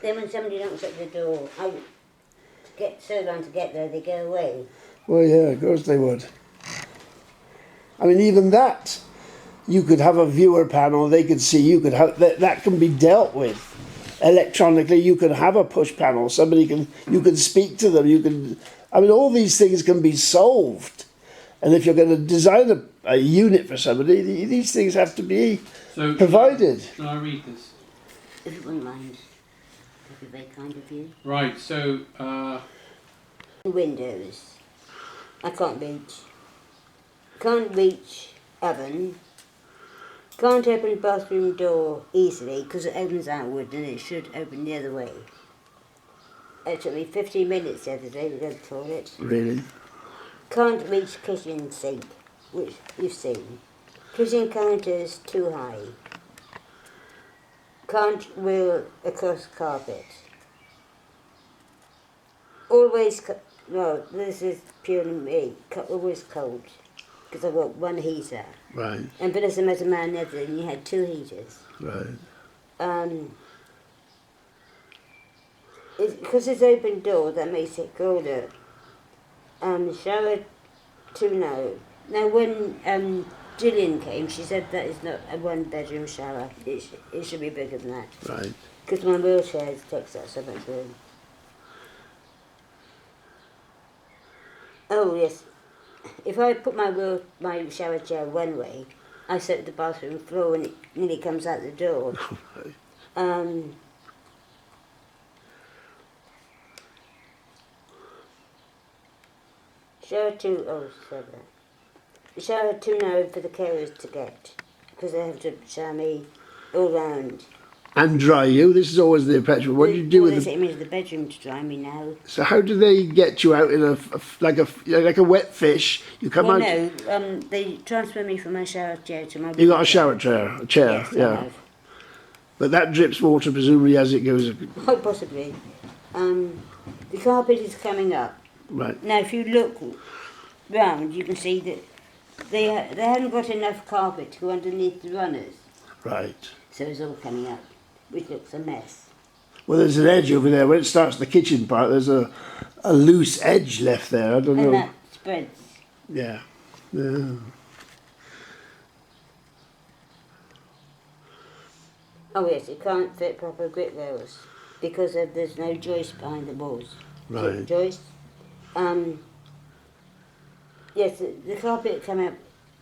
Then when somebody knocks at the door, I get so long to get there, they go away. Well, yeah, of course they would. I mean, even that, you could have a viewer panel, they could see, you could have, that can be dealt with. Electronically, you can have a push panel, you can speak to them, I mean, all these things can be solved. And if you're going to design a unit for somebody, these things have to be provided. Shall I read this? If you wouldn't mind, that'd be very kind of you. Right, so... Windows. I can't reach. Can't reach oven. Can't open the bathroom door easily because it opens outward and it should open the other way. It took me 15 minutes the other day to go to the toilet. Really? Can't reach kitchen sink, which you've seen. Kitchen counters too high. Can't wheel across carpet. Always, no, this is purely me, always cold. Because I've got one heater. Right. And but as a matter of man, you had 2 heaters. Right. Because it's open door, that makes it colder. Shower too narrow. Now when Gillian came, she said that is not a 1-bedroom shower. It should be bigger than that. Right. Because my wheelchair takes up so much room. Oh yes, if I put my shower chair one way, I set the bathroom floor and it nearly comes out the door. Shower too narrow for the carers to get, because they have to shower me all round. And dry you. This is always the impression. What do you do with They take me to the bedroom to dry me now. So how do they get you out in like a wet fish? You come out. No, they transfer me from my shower chair to my. You got a shower chair, Yes, yeah. I have. But that drips water presumably as it goes. Oh, possibly. The carpet is coming up. Right. Now, if you look round, you can see that they haven't got enough carpet to go underneath the runners. Right. So it's all coming up, which looks a mess. Well, there's an edge over there. When it starts the kitchen part, there's a loose edge left there. I don't know. And that spreads. Yeah. Yeah. Oh yes, it can't fit proper grip rails because there's no joist behind the walls. Right. Joist. Yes, the carpet came up.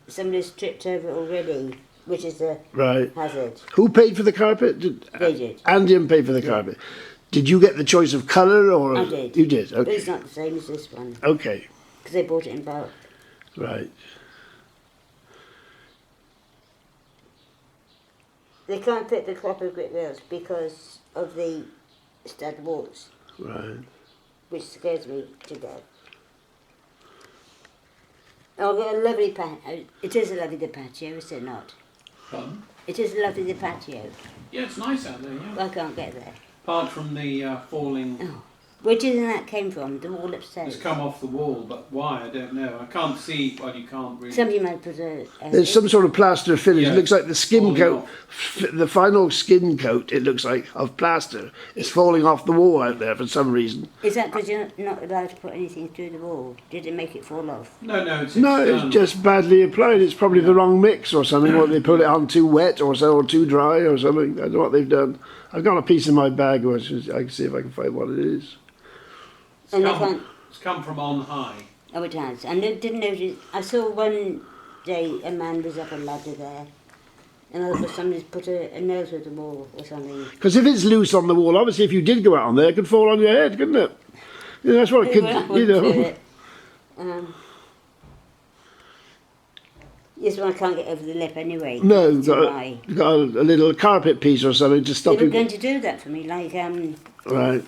Somebody's tripped over it already, which is a hazard. Who paid for the carpet? They did. Andian paid for the carpet. Did you get the choice of colour or? I did. You did. Okay. But it's not the same as this one. Okay. Because they bought it in bulk. Right. They can't fit the proper grip rails because of the stud walls. Right. Which scares me to death. Oh, I've got a lovely patio. It is a lovely patio, is it not? Pardon? It is a lovely patio. Yeah, it's nice out there, yeah. I can't get there. Apart from the falling... Oh. Where do you think that came from? The wall upstairs? It's come off the wall, but why? I don't know. I can't see, well, you can't really... Somebody might put a... There's some sort of plaster finish. Yeah. It looks like the skin Falling coat, off. the final skin coat, it looks like, of plaster. It's falling off the wall out there for some reason. Is that because you're not allowed to put anything through the wall? Did it make it fall off? No, it's No, external. it's just badly applied. It's probably the wrong mix or something, or they put it on too wet or so, or too dry or something. I don't know what they've done. I've got a piece in my bag, which I can see if I can find what it is. It's come from on high. Oh, it has. I didn't notice. I saw one day a man was up a ladder there, and I thought somebody's put a nail through the wall or something. Because if it's loose on the wall, obviously if you did go out on there, it could fall on your head, couldn't it? Yeah, that's what it could, you know. Yes, well, I can't get over the lip anyway. No, you've got a little carpet piece or something to stop They were you. going to do that for me, like, Right.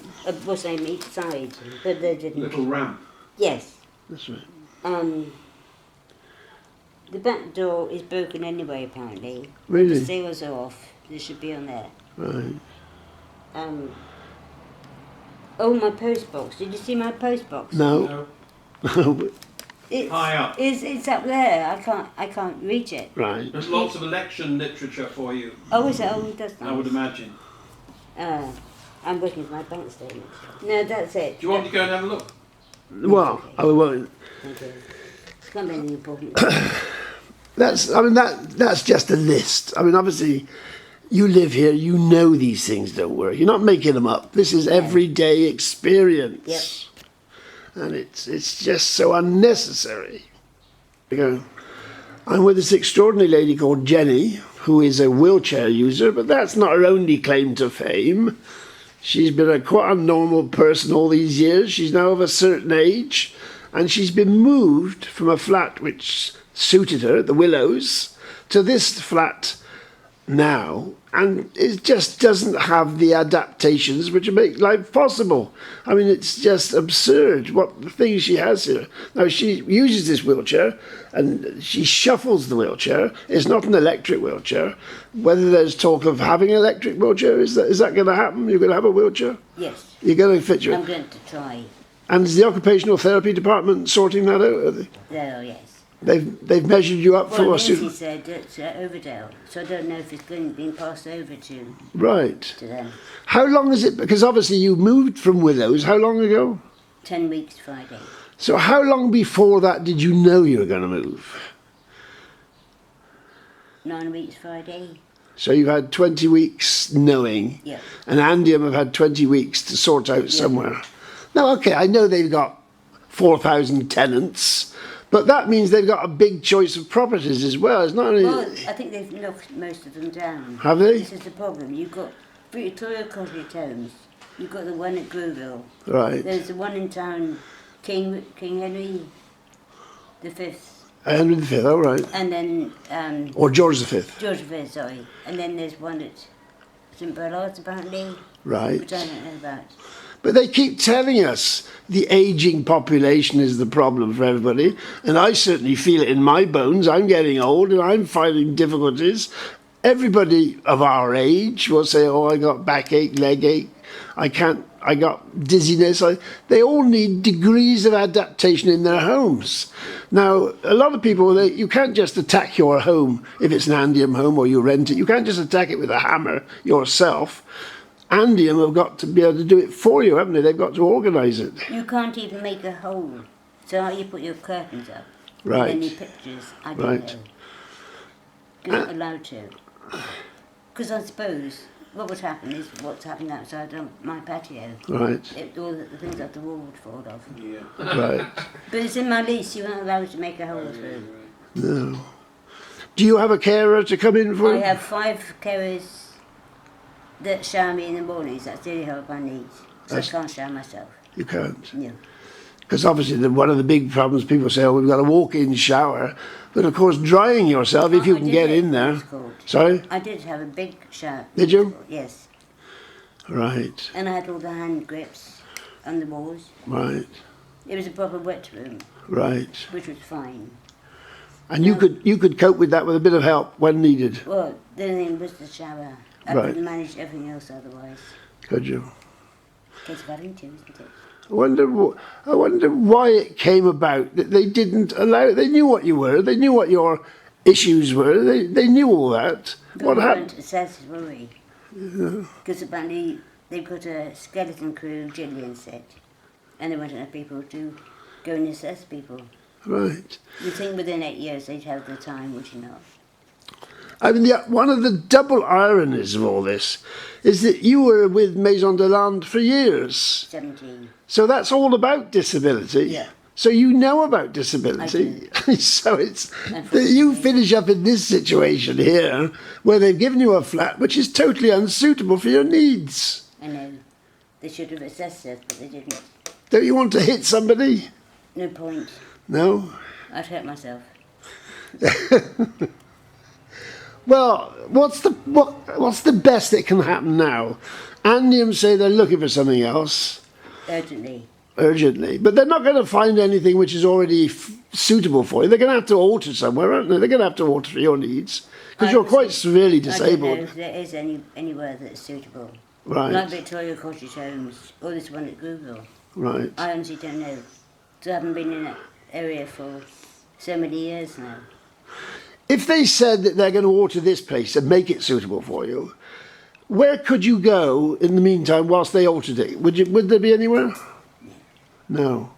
what's the name, each side, but they didn't. Little ramp. Yes. That's right. The back door is broken anyway, apparently. Really? The seals are off. They should be on there. Right. Oh, my post box. Did you see my post box? No. It's, High up. It's up there. I can't reach it. Right. There's lots of election literature for you, Oh, is it? Oh, that's nice. I would imagine. I'm waiting for my bank statement. No, that's it. Do you want me to go and have a look? Well, I won't. Thank you. It's not anything important. That's just a list. I mean, obviously, you live here, you know these things don't work. You're not making them up. This is everyday experience. Yep. And it's just so unnecessary. You know, I'm with this extraordinary lady called Jenni, who is a wheelchair user, but that's not her only claim to fame. She's been quite a normal person all these years. She's now of a certain age, and she's been moved from a flat which suited her, the Willows, to this flat now, and it just doesn't have the adaptations which make life possible. I mean, it's just absurd what the things she has here. Now, she uses this wheelchair and she shuffles the wheelchair. It's not an electric wheelchair. Whether there's talk of having an electric wheelchair, is that going to happen? You're going to have a wheelchair? Yes. You're going to fit your... I'm going to try. And is the occupational therapy department sorting that out? Are they? Oh, yes. They've measured you up for Well, a Lindsay suit. said it's Overdale, so I don't know if it's going to be passed over to Right. them. How long is it? Because obviously you moved from Willows. How long ago? 10 weeks Friday. So how long before that did you know you were going to move? 9 weeks Friday. So you've had 20 weeks knowing, Yeah. and Andium have had 20 weeks to sort out somewhere. Now, okay, I know they've got 4,000 tenants, but that means they've got a big choice of properties as well. It's not only... Well, I think they've knocked most of them down. Have they? This is the problem. You've got Victoria Cottage Homes. You've got the one at Grewville. Right. There's the one in town, King Henry the Fifth. Henry V, all right. And then Or George V. George V, sorry. And then there's one at St Bernard's apparently, Right. which I don't know about. But they keep telling us the ageing population is the problem for everybody, and I certainly feel it in my bones. I'm getting old and I'm finding difficulties. Everybody of our age will say, oh, I got backache, leg ache, I got dizziness. They all need degrees of adaptation in their homes. Now, a lot of people, you can't just attack your home if it's an Andium home or you rent it. You can't just attack it with a hammer yourself. Andium have got to be able to do it for you, haven't they? They've got to organise it. You can't even make a hole. So how you put your curtains up? Right. And any pictures, I don't Right. know. You're not allowed to. Because I suppose what would happen is what's happening outside on my patio. Right, All the things off the wall would fall off. Yeah. right. But it's in my lease, you aren't allowed to make a hole through. No. Do you have a carer to come in for I you? have 5 carers that shower me in the mornings. That's the only help I need. So That's- I can't shower myself. You can't. No. Because obviously one of the big problems, people say, oh, we've got a walk-in shower. But of course, drying yourself, if you I can did get it, in there. it's called. Sorry? I did have a big shower. Did you? Yes. Right, And I had all the hand grips on the walls. right, It was a proper wet room, right. which was fine. And you could cope with that with a bit of help when needed, Well, the only thing was the shower. I Right. couldn't manage everything else otherwise. could you? It's very too, isn't it? I wonder why it came about that they didn't allow. They knew what you were. They knew what your issues were. They knew all that. But What we happened? weren't assessed, were we? Because apparently they've got a skeleton crew, Gillian said, and they wanted people to go and assess people. Right. You think within 8 years they'd have the time, would you not? I mean, one of the double ironies of all this is that you were with Maison de Land for years. 17. So that's all about disability. Yeah. So you know about disability. So it's that you finish up in this situation here where they've given you a flat which is totally unsuitable for your needs. I know. They should have assessed us, but they didn't. Don't you want to hit somebody? No point. No? I'd hurt myself. Well, what's the best that can happen now? Andium say they're looking for something else urgently, but they're not going to find anything which is already suitable for you. They're going to have to alter somewhere, aren't they? They're going to have to alter for your needs because you're quite severely I don't know disabled. if there is anywhere that's suitable. Right, Like Victoria Cottage Homes, or this one at Grewville. right. I honestly don't know. So I haven't been in that area for so many years now. If they said that they're going to alter this place and make it suitable for you, Where could you go in the meantime whilst they altered it? Would there be anywhere? No.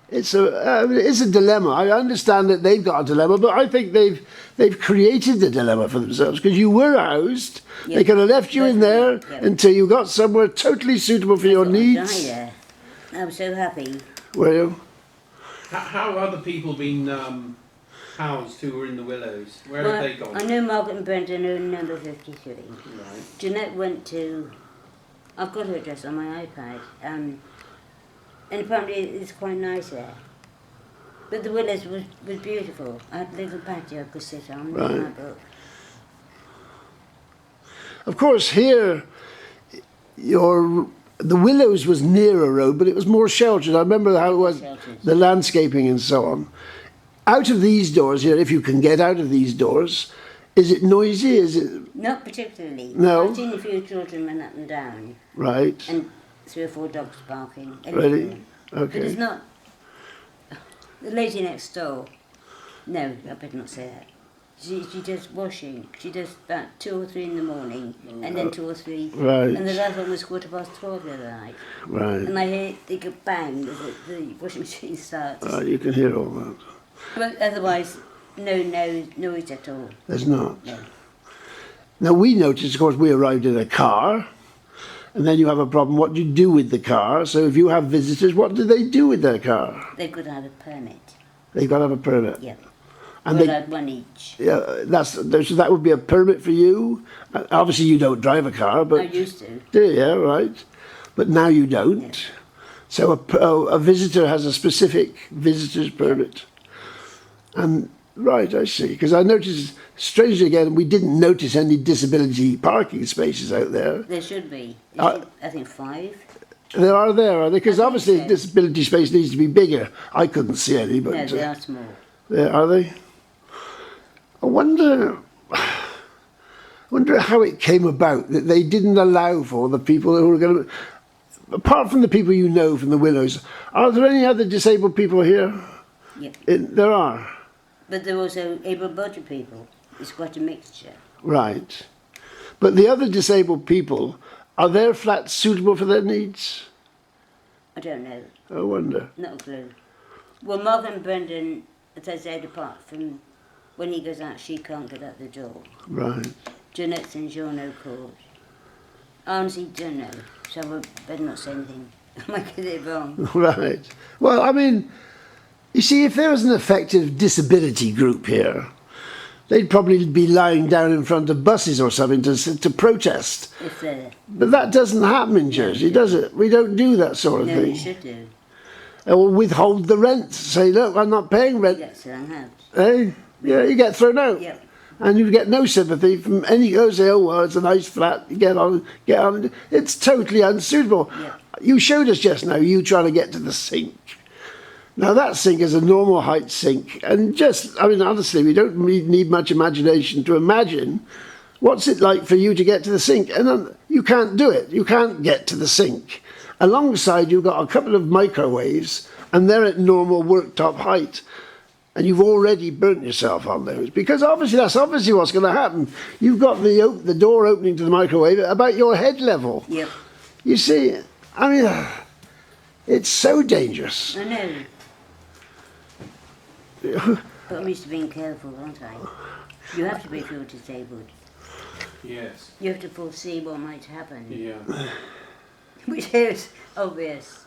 It's a dilemma. I understand that they've got a dilemma, but I think they've created the dilemma for themselves, because you were housed. Yep. They could have left you in there until you got somewhere totally suitable for your needs. I was so happy. Were you? How have other people been housed who were in the Willows? Where have they gone? I know Margaret and Brendan are in number 53. Right. Jeanette went to, I've got her address on my iPad, and apparently it's quite nice there. But the Willows was beautiful. I had a little patio I could sit on with my book. Of course, here, the Willows was near a road, but it was more sheltered. I remember how it was, the landscaping and so on. Out of these doors here, if you can get out of these doors, is it noisy? Is it? Not particularly. No. I've seen a few children run up and down. Right. And 3 or 4 dogs barking. Really? But Okay. it's not. The lady next door. No, I better not say that. She does washing. She does about 2 or 3 in the morning, and then 2 or 3. Right. And the last one was 12:15 the other night. Right. And I hear they go bang as the washing machine starts. You can hear all that. But otherwise, no noise at all. There's not. No. Now, we noticed, of course, we arrived in a car, and then you have a problem. What do you do with the car? So if you have visitors, what do they do with their car? They've got to have a permit. They've got to have a permit. Yeah. And We're they, allowed one each. yeah, so that would be a permit for you. Obviously, you don't drive a car, I but used to. do you? Yeah, right. But now you don't. Yeah. So a visitor has a specific visitor's permit. And right, I see. Because I noticed, strangely again, we didn't notice any disability parking spaces out there. There should be. I think 5. There are there? Because I think obviously so. disability space needs to be bigger. I couldn't see any, but No, they are small. are they? I wonder how it came about that they didn't allow for the people who were going to. Apart from the people you know from the Willows, are there any other disabled people here? Yep. There are. But there are also able-bodied people. It's quite a mixture. Right. But the other disabled people, are their flats suitable for their needs? I don't know. I wonder. Not a clue. Well, Mark and Brendan, as I said, apart from when he goes out, she can't get out the door. Right. Jeanette's in no cause. I honestly don't know, so I better not say anything. I might get it wrong. Right. Well, I mean, you see, if there was an effective disability group here, they'd probably be lying down in front of buses or something to protest. If they're... But that doesn't happen in Jersey, does it? We don't do that sort of No, thing. you should do. Or withhold the rent. Say, look, I'm not paying rent. You get thrown out. Eh? Yeah, you get thrown out. Yep. And you get no sympathy from any. You say, oh, well, it's a nice flat. You get on. It's totally unsuitable. Yep. You showed us just now, you trying to get to the sink. Now, that sink is a normal height sink. And honestly, we don't need much imagination to imagine what's it like for you to get to the sink. And then you can't do it. You can't get to the sink. Alongside, you've got a couple of microwaves, and they're at normal worktop height. And you've already burnt yourself on those. Because that's obviously what's going to happen. You've got the door opening to the microwave at about your head level. Yep. You see, it's so dangerous. I know. But I'm used to being careful, aren't I? You have to be if you're disabled. Yes. You have to foresee what might happen. Yeah. Which is obvious.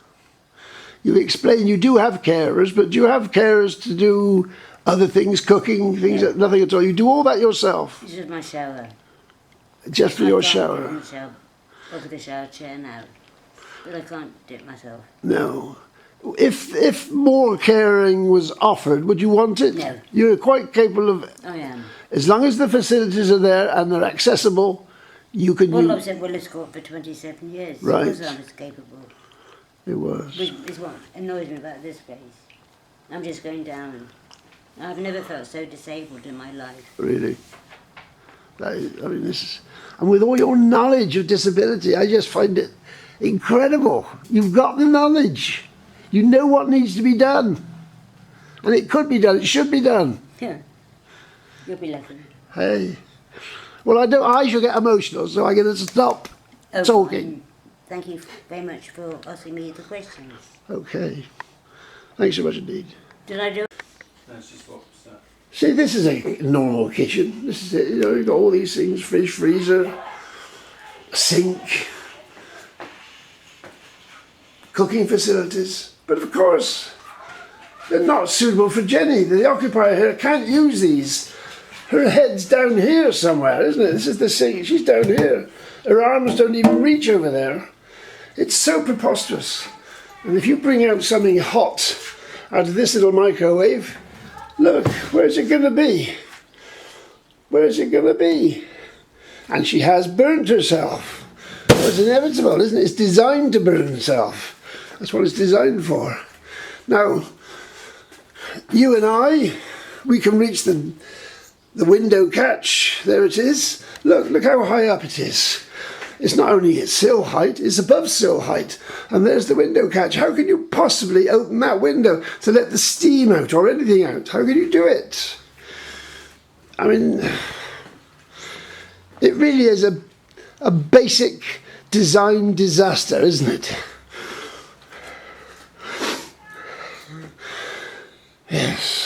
You explain you do have carers, but do you have carers to do other things, cooking, things, nothing at all? You do all that yourself? This is my shower. Just for your shower? Over the shower chair now. But I can't do it myself. No. If more caring was offered, would you want it? No. You're quite capable of... I am. As long as the facilities are there and they're accessible, you can Well, use... I've said Willis Court for 27 years. Right. Because I was capable. It was. Which is what annoys me about this place. I'm just going down. I've never felt so disabled in my life. Really. This is... And with all your knowledge of disability, I just find it incredible. You've got the knowledge. You know what needs to be done. And it could be done. It should be done. Yeah. You'll be lucky. Hey. Well, I shall get emotional, so I'm going to stop Oh, talking. fine. Thank you very much for asking me the questions. Okay. Thanks so much indeed. Did I do it? That's just what was that. See, this is a normal kitchen. This is it. You know, you've got all these things: fridge, freezer, sink, cooking facilities. But of course, they're not suitable for Jenny. The occupier here can't use these. Her head's down here somewhere, isn't it? This is the sink. She's down here. Her arms don't even reach over there. It's so preposterous. And if you bring out something hot out of this little microwave, look, where's it going to be? Where's it going to be? And she has burnt herself. Well, it's inevitable, isn't it? It's designed to burn itself. That's what it's designed for. Now, you and I, we can reach the window catch. There it is. Look how high up it is. It's not only at sill height, it's above sill height. And there's the window catch. How can you possibly open that window to let the steam out or anything out? How can you do it? I mean, it really is a basic design disaster, isn't it? Yes.